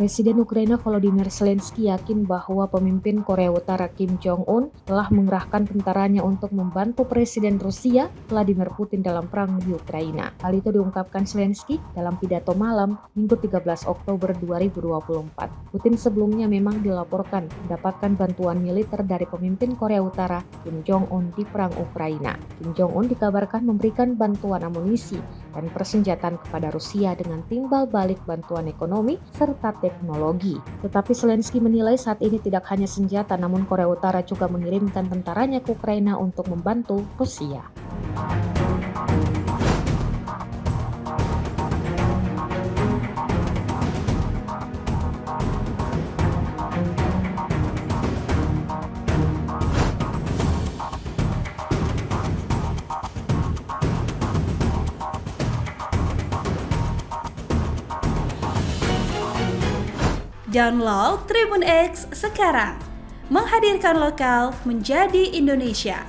Presiden Ukraina Volodymyr Zelensky yakin bahwa pemimpin Korea Utara Kim Jong-un telah mengerahkan tentaranya untuk membantu Presiden Rusia Vladimir Putin dalam perang di Ukraina. Hal itu diungkapkan Zelensky dalam pidato malam Minggu 13 Oktober 2024. Putin sebelumnya memang dilaporkan mendapatkan bantuan militer dari pemimpin Korea Utara Kim Jong-un di perang Ukraina. Kim Jong-un dikabarkan memberikan bantuan amunisi dan persenjataan kepada Rusia dengan timbal balik bantuan ekonomi serta teknologi. Tetapi Zelensky menilai saat ini tidak hanya senjata, namun Korea Utara juga mengirimkan tentaranya ke Ukraina untuk membantu Rusia. Download Tribun X sekarang, menghadirkan lokal menjadi Indonesia.